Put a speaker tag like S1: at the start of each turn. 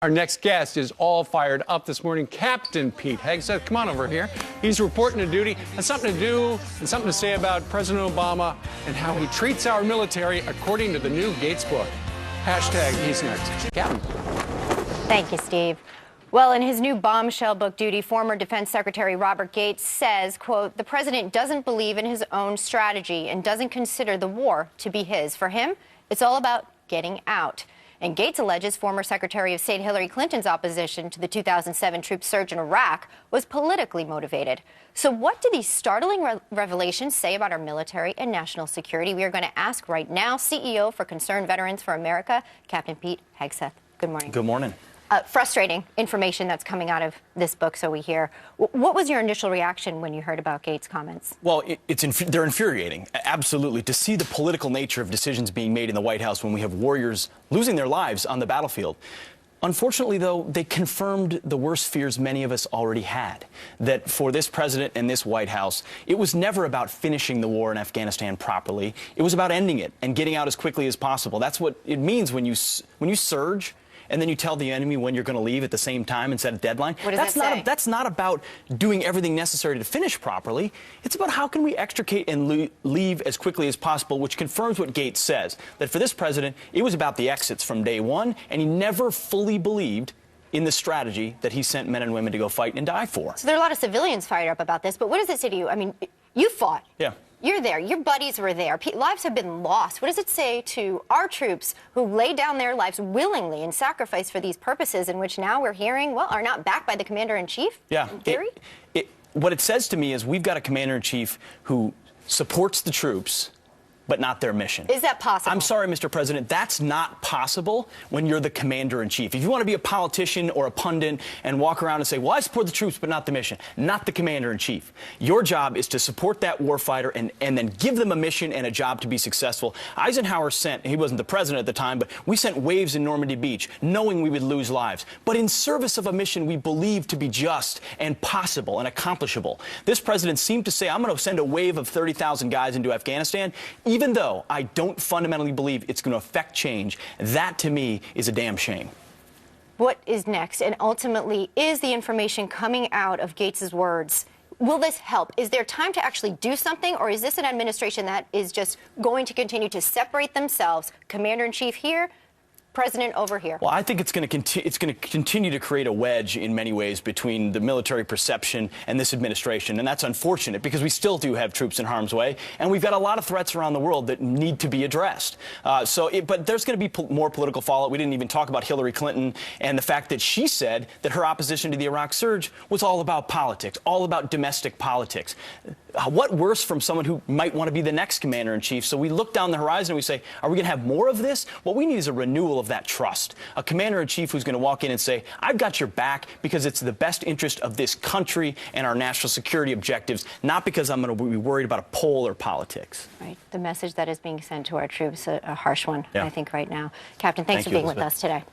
S1: Our next guest is all fired up this morning. Captain Pete Hegseth, come on over here. He's reporting to duty, has something to do and something to say about President Obama and how he treats our military according to the new Gates book. Hashtag he's next. Captain.
S2: Thank you, Steve. Well, in his new bombshell book, Duty, former Defense Secretary Robert Gates says, quote, the president doesn't believe in his own strategy and doesn't consider the war to be his. For him, it's all about getting out. And Gates alleges former Secretary of State Hillary Clinton's opposition to the 2007 troop surge in Iraq was politically motivated. So what do these startling revelations say about our military and national security? We are going to ask right now CEO for Concerned Veterans for America, Captain Pete Hegseth. Good morning.
S3: Good morning.
S2: Frustrating information that's coming out of this book, so we hear. What was your initial reaction when you heard about Gates' comments?
S3: Well, they're infuriating, absolutely, to see the political nature of decisions being made in the White House when we have warriors losing their lives on the battlefield. Unfortunately, though, they confirmed the worst fears many of us already had, that for this president and this White House, it was never about finishing the war in Afghanistan properly. It was about ending it and getting out as quickly as possible. That's what it means when you surge and then you tell the enemy when you're going to leave at the same time and set a deadline.
S2: What does that say?
S3: That's not about doing everything necessary to finish properly. It's about how can we extricate and leave as quickly as possible, which confirms what Gates says, that for this president, it was about the exits from day one, and he never fully believed in the strategy that he sent men and women to go fight and die for.
S2: So there are a lot of civilians fired up about this, but what does it say to you? I mean, you fought.
S3: Yeah.
S2: You're there. Your buddies were there. Lives have been lost. What does it say to our troops who lay down their lives willingly and sacrifice for these purposes, in which now we're hearing, well, are not backed by the commander-in-chief?
S3: Yeah.
S2: In theory?
S3: What it says to me is we've got a commander-in-chief who supports the troops, but not their mission.
S2: Is that possible?
S3: I'm sorry, Mr. President, that's not possible when you're the commander-in-chief. If you want to be a politician or a pundit and walk around and say, well, I support the troops, but not the mission, not the commander-in-chief. Your job is to support that warfighter and then give them a mission and a job to be successful. Eisenhower he wasn't the president at the time, but we sent waves in Normandy Beach, knowing we would lose lives, but in service of a mission we believed to be just and possible and accomplishable. This president seemed to say, I'm going to send a wave of 30,000 guys into Afghanistan, even though I don't fundamentally believe it's going to affect change. That, to me, is a damn shame.
S2: What is next? And ultimately, is the information coming out of Gates' words, will this help? Is there time to actually do something, or is this an administration that is just going to continue to separate themselves, commander-in-chief here, president over here?
S3: Well, I think it's going to continue to create a wedge in many ways between the military perception and this administration, and that's unfortunate because we still do have troops in harm's way, and we've got a lot of threats around the world that need to be addressed. But there's going to be more political fallout. We didn't even talk about Hillary Clinton and the fact that she said that her opposition to the Iraq surge was all about politics, all about domestic politics. What worse from someone who might want to be the next commander-in-chief? So we look down the horizon and we say, are we going to have more of this? What we need is a renewal of that trust. A commander-in-chief who's going to walk in and say, I've got your back because it's the best interest of this country and our national security objectives, not because I'm going to be worried about a poll or politics.
S2: Right. The message that is being sent to our troops, a harsh one,
S3: yeah.
S2: I think, right now. Captain, thanks for being with us today.